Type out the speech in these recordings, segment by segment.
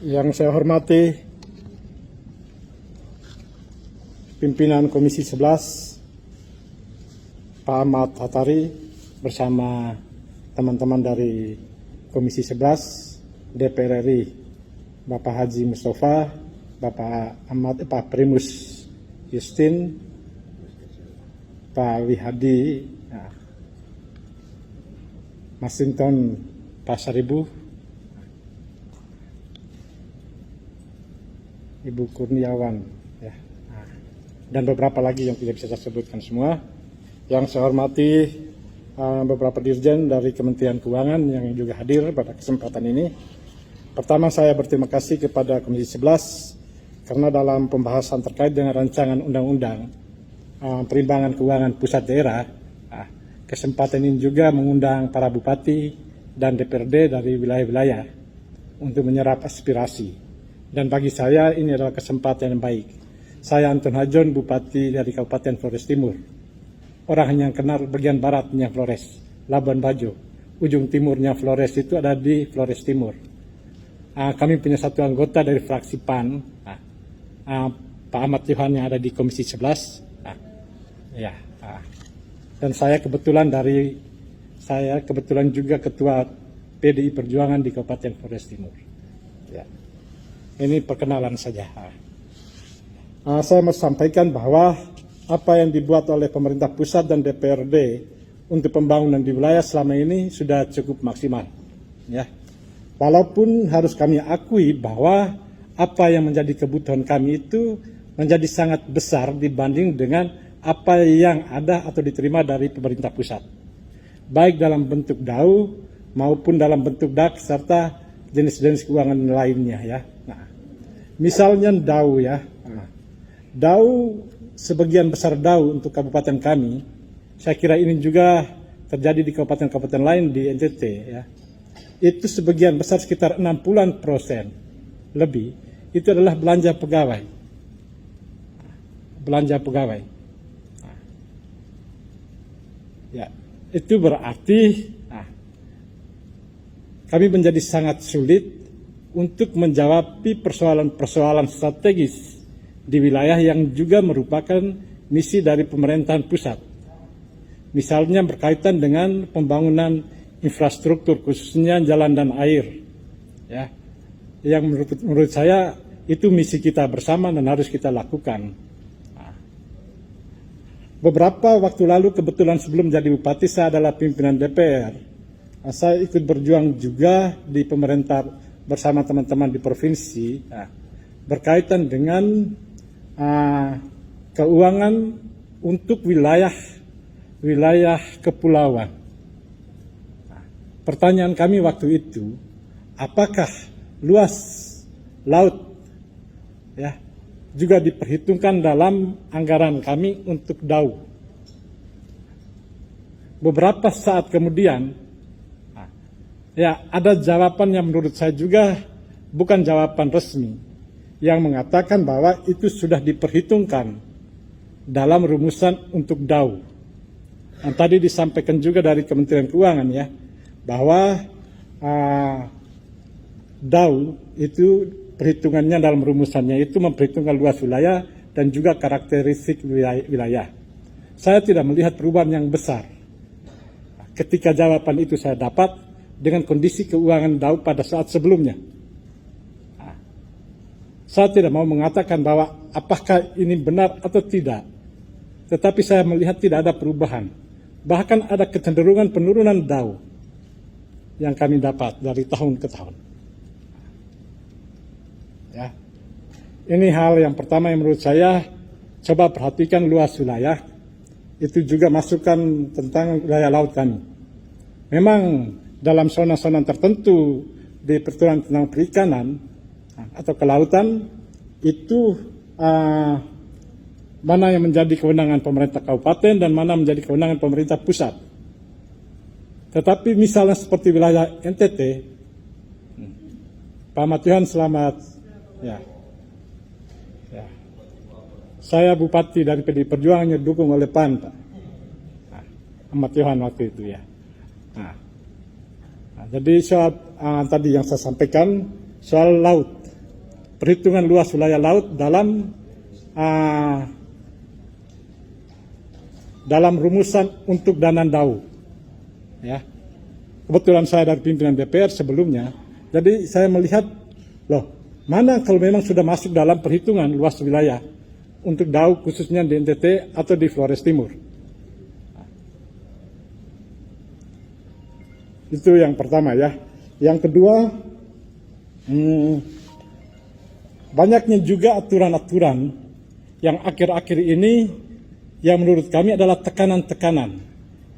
Yang saya hormati pimpinan Komisi 11 Pak Ahmad Hatari bersama teman-teman dari Komisi 11 DPR RI, Bapak Haji Mustafa, Pak Primus Justin, Pak Wihadi, Masinton Pasaribu, Ibu Kurniawan, ya, dan beberapa lagi yang tidak bisa saya sebutkan semua. Yang saya hormati beberapa dirjen dari Kementerian Keuangan yang juga hadir pada kesempatan ini. Pertama, saya berterima kasih kepada Komisi 11 karena dalam pembahasan terkait dengan rancangan undang-undang perimbangan keuangan pusat daerah, kesempatan ini juga mengundang para bupati dan DPRD dari wilayah-wilayah untuk menyerap aspirasi. Dan bagi saya ini adalah kesempatan yang baik. Saya Anton Hajon, Bupati dari Kabupaten Flores Timur. Orang yang kenal bagian baratnya Flores, Labuan Bajo. Ujung timurnya Flores itu ada di Flores Timur. Kami punya satu anggota dari fraksi PAN, Pak Ahmad Yohan yang ada di Komisi 11. Dan saya kebetulan juga ketua PDI Perjuangan di Kabupaten Flores Timur. Ya. Ini perkenalan saja. Saya mau sampaikan bahwa apa yang dibuat oleh pemerintah pusat dan DPRD untuk pembangunan di wilayah selama ini sudah cukup maksimal. Ya. Walaupun harus kami akui bahwa apa yang menjadi kebutuhan kami itu menjadi sangat besar dibanding dengan apa yang ada atau diterima dari pemerintah pusat. Baik dalam bentuk DAU maupun dalam bentuk DAK serta jenis-jenis keuangan lainnya, ya. Misalnya DAU, ya. DAU, sebagian besar DAU untuk kabupaten kami, saya kira ini juga terjadi di kabupaten-kabupaten lain di NTT, ya. Itu sebagian besar sekitar 60% lebih, itu adalah belanja pegawai. Belanja pegawai. Ya, itu berarti kami menjadi sangat sulit untuk menjawab persoalan-persoalan strategis di wilayah yang juga merupakan misi dari pemerintahan pusat. Misalnya berkaitan dengan pembangunan infrastruktur, khususnya jalan dan air. Ya, yang menurut saya itu misi kita bersama dan harus kita lakukan. Beberapa waktu lalu kebetulan sebelum jadi bupati saya adalah pimpinan DPR. Saya ikut berjuang juga di pemerintah bersama teman-teman di provinsi berkaitan dengan keuangan untuk wilayah kepulauan. Pertanyaan kami waktu itu, apakah luas laut, ya, juga diperhitungkan dalam anggaran kami untuk DAU? Beberapa saat kemudian, ya, ada jawaban yang menurut saya juga bukan jawaban resmi yang mengatakan bahwa itu sudah diperhitungkan dalam rumusan untuk DAU. Yang tadi disampaikan juga dari Kementerian Keuangan, ya, bahwa DAU itu perhitungannya dalam rumusannya itu memperhitungkan luas wilayah dan juga karakteristik wilayah. Saya tidak melihat perubahan yang besar ketika jawaban itu saya dapat dengan kondisi keuangan DAU pada saat sebelumnya. Saya tidak mau mengatakan bahwa apakah ini benar atau tidak, tetapi saya melihat tidak ada perubahan. Bahkan ada kecenderungan penurunan DAU yang kami dapat dari tahun ke tahun. Ya. Ini hal yang pertama yang menurut saya, coba perhatikan luas wilayah, itu juga masukan tentang wilayah laut kami. Memang dalam zona-zona tertentu di peraturan tentang perikanan atau kelautan itu mana yang menjadi kewenangan pemerintah kabupaten dan mana menjadi kewenangan pemerintah pusat. Tetapi misalnya seperti wilayah NTT, Pak Ahmad Yohan selamat. Ya. Saya bupati dari PDI Perjuangan yang didukung oleh PAN, Pak. Ahmad Yohan waktu itu, ya. Jadi soal tadi yang saya sampaikan soal laut. perhitungan luas wilayah laut dalam rumusan untuk dana DAU. Ya. Kebetulan saya dari pimpinan DPR sebelumnya, jadi saya melihat, mana kalau memang sudah masuk dalam perhitungan luas wilayah untuk DAU khususnya di NTT atau di Flores Timur. Itu yang pertama ya. Yang kedua, banyaknya juga aturan-aturan yang akhir-akhir ini yang menurut kami adalah tekanan-tekanan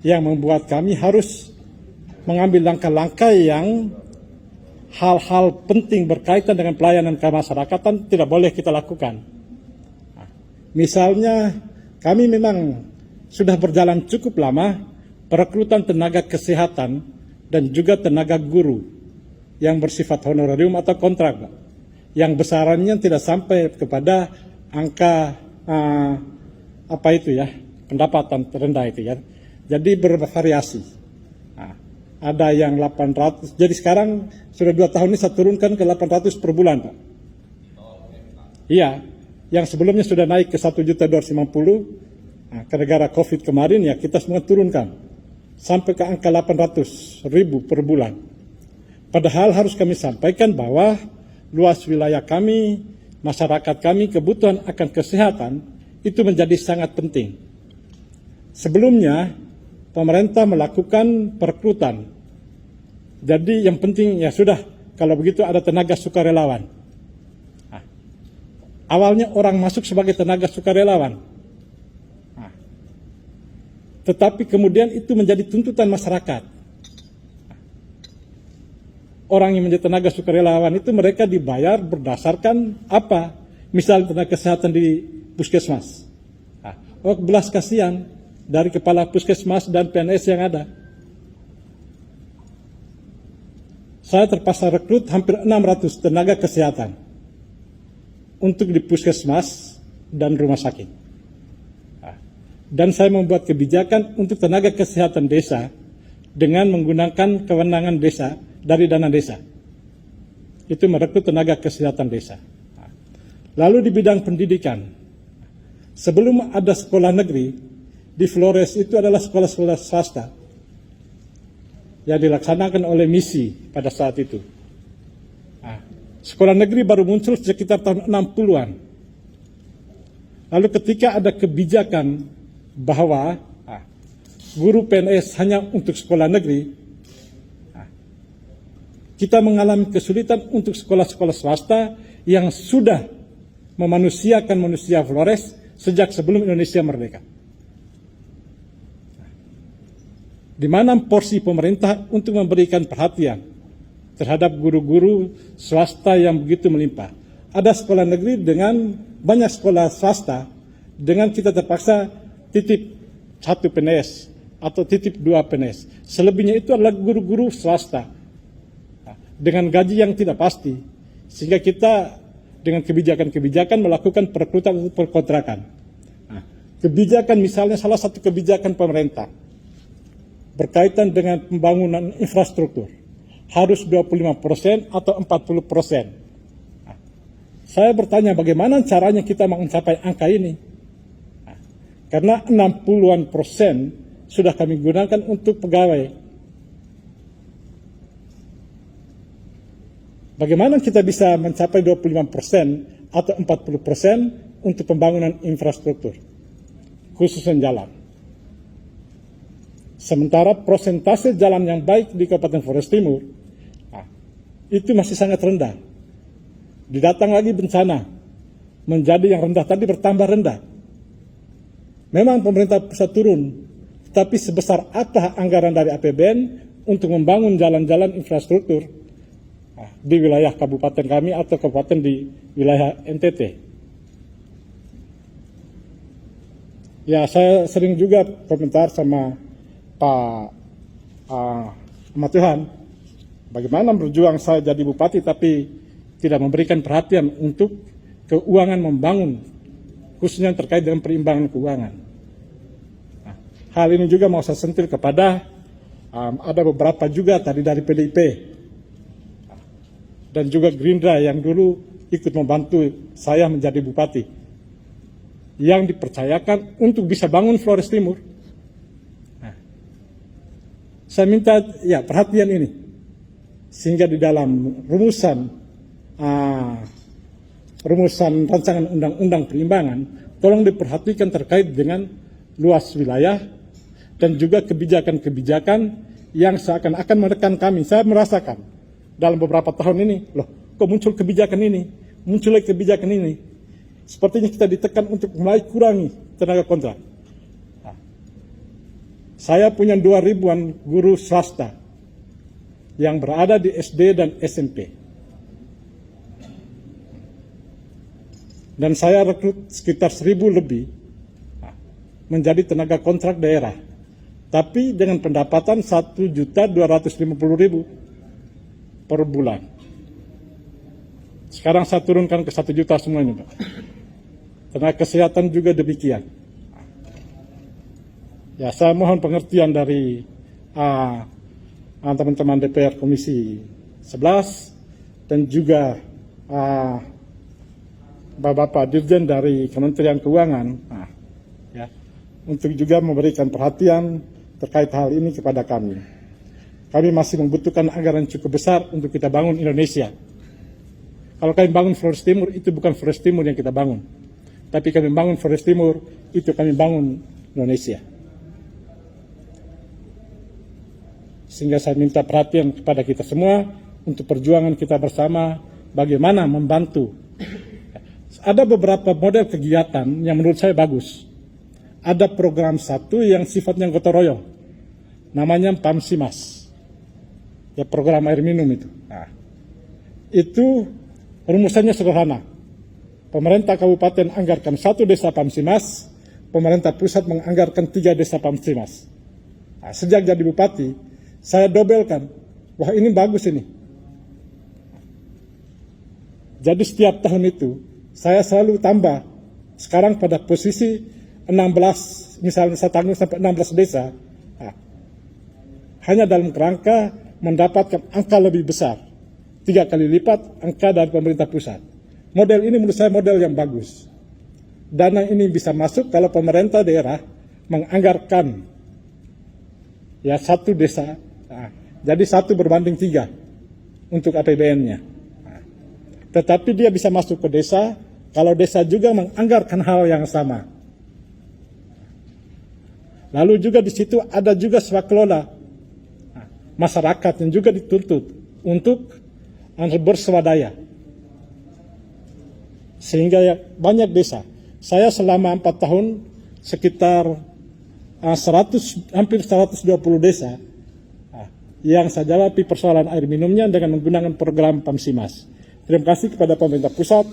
yang membuat kami harus mengambil langkah-langkah yang hal-hal penting berkaitan dengan pelayanan kemasyarakatan tidak boleh kita lakukan. Misalnya, kami memang sudah berjalan cukup lama perekrutan tenaga kesehatan dan juga tenaga guru yang bersifat honorarium atau kontrak, yang besarannya tidak sampai kepada angka pendapatan terendah itu ya. Jadi bervariasi. Ada yang 800. Jadi sekarang sudah 2 tahun ini saya turunkan ke 800 per bulan, Pak. Iya, yang sebelumnya sudah naik ke 1.250. Gara-gara COVID kemarin ya kita semua turunkan sampai ke angka 800.000 per bulan. Padahal harus kami sampaikan bahwa luas wilayah kami, masyarakat kami, kebutuhan akan kesehatan itu menjadi sangat penting. Sebelumnya, pemerintah melakukan perekrutan. Jadi yang penting ya sudah, kalau begitu ada tenaga sukarelawan. Awalnya orang masuk sebagai tenaga sukarelawan. Tetapi kemudian itu menjadi tuntutan masyarakat. Orang yang menjadi tenaga sukarelawan itu mereka dibayar berdasarkan apa? Misalnya tenaga kesehatan di puskesmas. Belas kasihan dari kepala puskesmas dan PNS yang ada. Saya terpaksa rekrut hampir 600 tenaga kesehatan untuk di puskesmas dan rumah sakit. Dan saya membuat kebijakan untuk tenaga kesehatan desa dengan menggunakan kewenangan desa dari dana desa. Itu merekrut tenaga kesehatan desa. Lalu di bidang pendidikan, sebelum ada sekolah negeri, di Flores itu adalah sekolah-sekolah swasta yang dilaksanakan oleh misi pada saat itu. Sekolah negeri baru muncul sekitar tahun 60-an. Lalu ketika ada kebijakan bahwa guru PNS hanya untuk sekolah negeri, kita mengalami kesulitan untuk sekolah-sekolah swasta yang sudah memanusiakan manusia Flores sejak sebelum Indonesia merdeka. Di mana porsi pemerintah untuk memberikan perhatian terhadap guru-guru swasta yang begitu melimpah. Ada sekolah negeri dengan banyak sekolah swasta, dengan kita terpaksa titip 1 PNS atau titip 2 PNS. Selebihnya itu adalah guru-guru swasta dengan gaji yang tidak pasti. Sehingga kita dengan kebijakan-kebijakan melakukan perekrutan untuk perkontrakan. Kebijakan misalnya salah satu kebijakan pemerintah berkaitan dengan pembangunan infrastruktur harus 25% atau 40%. Saya bertanya bagaimana caranya kita mencapai angka ini? Karena 60-an% sudah kami gunakan untuk pegawai. Bagaimana kita bisa mencapai 25% atau 40% untuk pembangunan infrastruktur, khususnya jalan. Sementara persentase jalan yang baik di Kabupaten Flores Timur, itu masih sangat rendah. Didatang lagi bencana, menjadi yang rendah tadi bertambah rendah. Memang pemerintah pusat turun, tapi sebesar apa anggaran dari APBN untuk membangun jalan-jalan infrastruktur di wilayah kabupaten kami atau kabupaten di wilayah NTT? Ya, saya sering juga komentar sama Pak Ahmad Tuhan, bagaimana berjuang saya jadi bupati tapi tidak memberikan perhatian untuk keuangan membangun, khususnya terkait dengan perimbangan keuangan. Hal ini juga mau saya sentil kepada ada beberapa juga tadi dari PDIP dan juga Gerindra yang dulu ikut membantu saya menjadi bupati yang dipercayakan untuk bisa bangun Flores Timur. Nah, saya minta ya perhatian ini, sehingga di dalam rumusan rancangan undang-undang perimbangan tolong diperhatikan terkait dengan luas wilayah dan juga kebijakan-kebijakan yang seakan-akan menekan kami. Saya merasakan dalam beberapa tahun ini, loh kok muncul kebijakan ini, muncul lagi kebijakan ini. Sepertinya kita ditekan untuk mulai kurangi tenaga kontrak. Nah, saya punya 2.000-an guru swasta yang berada di SD dan SMP. Dan saya rekrut sekitar 1.000 lebih menjadi tenaga kontrak daerah. Tapi dengan pendapatan 1.250.000 per bulan. Sekarang saya turunkan ke 1 juta semuanya, Pak. Tenaga kesehatan juga demikian. Ya, saya mohon pengertian dari teman-teman DPR Komisi 11 dan juga Bapak Dirjen dari Kementerian Keuangan, ya, untuk juga memberikan perhatian terkait hal ini kepada kami. Kami masih membutuhkan anggaran cukup besar untuk kita bangun Indonesia. Kalau kami bangun Flores Timur, itu bukan Flores Timur yang kita bangun. Tapi kami bangun Flores Timur, itu kami bangun Indonesia. Sehingga saya minta perhatian kepada kita semua untuk perjuangan kita bersama bagaimana membantu. Ada beberapa model kegiatan yang menurut saya bagus. Ada program satu yang sifatnya gotong royong, namanya PAMSIMAS. Ya, program air minum itu. Nah, itu rumusannya sederhana. Pemerintah kabupaten anggarkan 1 desa PAMSIMAS, pemerintah pusat menganggarkan 3 desa PAMSIMAS. Nah, sejak jadi bupati, saya dobelkan. Wah, ini bagus ini. Jadi setiap tahun itu, saya selalu tambah. Sekarang pada posisi 16, misalnya saya tanggung sampai 16 desa. Nah, hanya dalam kerangka mendapatkan angka lebih besar. 3 kali lipat angka dari pemerintah pusat. Model ini menurut saya model yang bagus. Dana ini bisa masuk kalau pemerintah daerah menganggarkan ya 1 desa. Nah, jadi 1 berbanding 3 untuk APBN-nya. Nah, tetapi dia bisa masuk ke desa kalau desa juga menganggarkan hal yang sama. Lalu juga di situ ada juga swakelola masyarakat yang juga dituntut untuk berswadaya. Sehingga ya, banyak desa. Saya selama 4 tahun sekitar hampir 120 desa yang saya jawab persoalan air minumnya dengan menggunakan program PAMSIMAS. Terima kasih kepada pemerintah pusat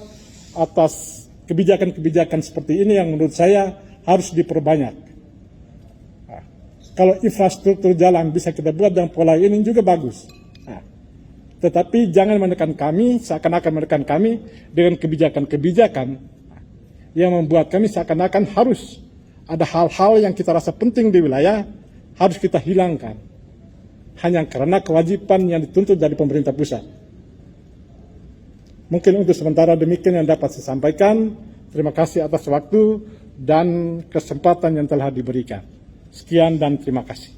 atas kebijakan-kebijakan seperti ini yang menurut saya harus diperbanyak. Kalau infrastruktur jalan bisa kita buat dengan pola ini juga bagus. Nah, tetapi jangan menekan kami, seakan-akan menekan kami dengan kebijakan-kebijakan yang membuat kami seakan-akan harus ada hal-hal yang kita rasa penting di wilayah harus kita hilangkan. Hanya karena kewajiban yang dituntut dari pemerintah pusat. Mungkin untuk sementara demikian yang dapat saya sampaikan. Terima kasih atas waktu dan kesempatan yang telah diberikan. Sekian dan terima kasih.